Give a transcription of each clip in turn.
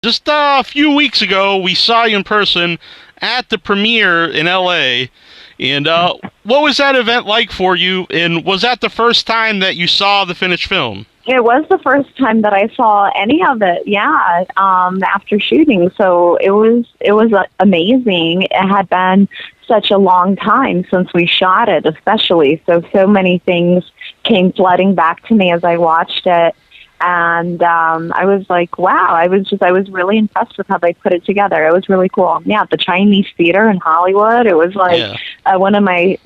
Just a few weeks ago, we saw you in person at the premiere in LA. And what was that event like for you? And was that the first time that you saw the finished film? It was the first time that I saw any of it. Yeah, after shooting, so it was amazing. It had been such a long time since we shot it, especially. So many things came flooding back to me as I watched it. And I was like, wow, I was really impressed with how they put it together. It was really cool. Yeah, the Chinese theater in Hollywood. It was like one of my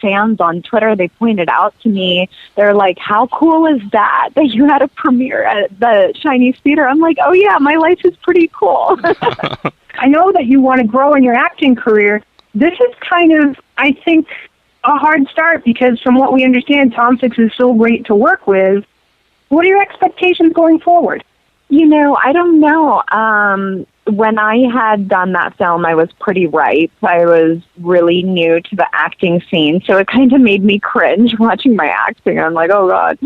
fans on Twitter, they pointed out to me, they're like, how cool is that you had a premiere at the Chinese theater? I'm like, oh yeah, my life is pretty cool. I know that you want to grow in your acting career. This is kind of, I think, a hard start because from what we understand, Tom Six is so great to work with. What are your expectations going forward? I don't know. When I had done that film, I was pretty ripe. I was really new to the acting scene, so it kind of made me cringe watching my acting. I'm like, oh, God,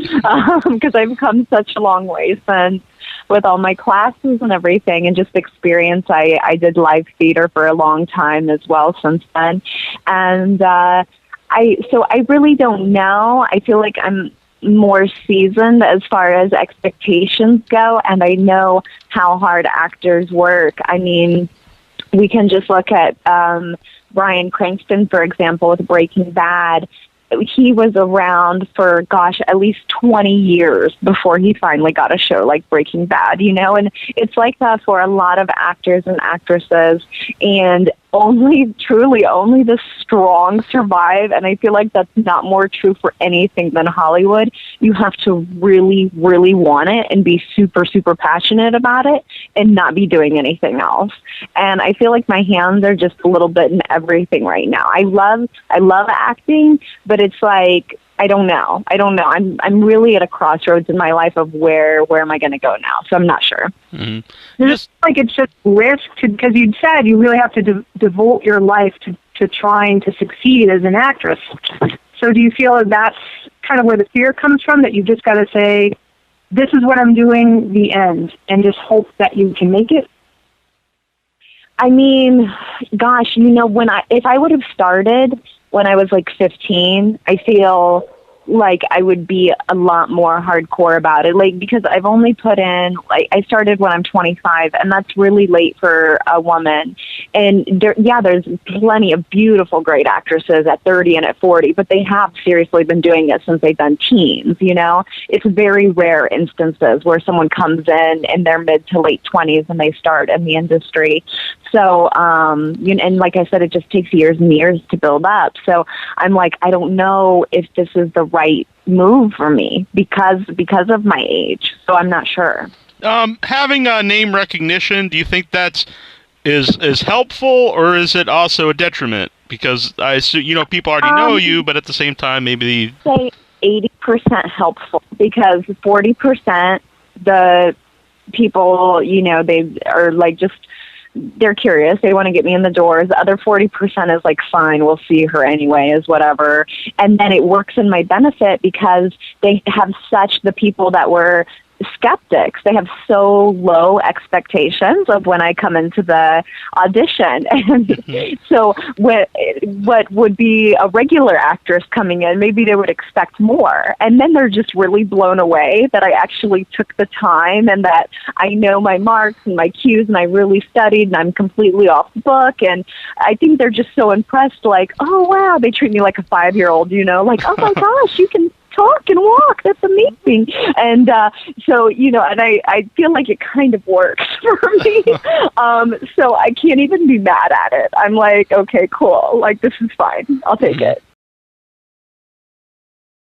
because I've come such a long way since with all my classes and everything and just experience. I did live theater for a long time as well since then. And I really don't know. I feel like I'm more seasoned as far as expectations go, and I know how hard actors work. I mean, we can just look at Bryan Cranston, for example, with Breaking Bad. He was around for, at least 20 years before he finally got a show like Breaking Bad, and it's like that for a lot of actors and actresses, and only the strong survive, and I feel like that's not more true for anything than Hollywood. You have to really, really want it and be super, super passionate about it and not be doing anything else. And I feel like my hands are just a little bit in everything right now. I love acting, but it's like, I don't know. I'm really at a crossroads in my life of where am I going to go now? So I'm not sure. Mm-hmm. It's like it's just risk because you said you really have to devote your life to trying to succeed as an actress. So do you feel that that's kind of where the fear comes from, that you just got to say, this is what I'm doing, the end, and just hope that you can make it? I mean, gosh, if I would have started when I was like 15, I feel like I would be a lot more hardcore about it. Like, because I've only put in, like, I started when I'm 25, and that's really late for a woman. And there's plenty of beautiful, great actresses at 30 and at 40, but they have seriously been doing it since they've been teens, It's very rare instances where someone comes in their mid to late 20s and they start in the industry. So, and like I said, it just takes years and years to build up. So I'm like, I don't know if this is the right move for me because of my age. So I'm not sure. Having a name recognition, do you think is helpful, or is it also a detriment? Because I assume, people already know you, but at the same time, maybe... Say 80% helpful, because 40%, the people, they are like just... They're curious. They want to get me in the doors. The other 40% is like, fine, we'll see her anyway, is whatever. And then it works in my benefit because they have the people that were skeptics, they have so low expectations of when I come into the audition. And so what would be a regular actress coming in, maybe they would expect more. And then they're just really blown away that I actually took the time and that I know my marks and my cues and I really studied and I'm completely off the book. And I think they're just so impressed, like, oh, wow, they treat me like a 5-year-old, like, oh my gosh, you can talk and walk. That's amazing. And so, and I feel like it kind of works for me. So I can't even be mad at it. I'm like, okay, cool. Like, this is fine. I'll take it.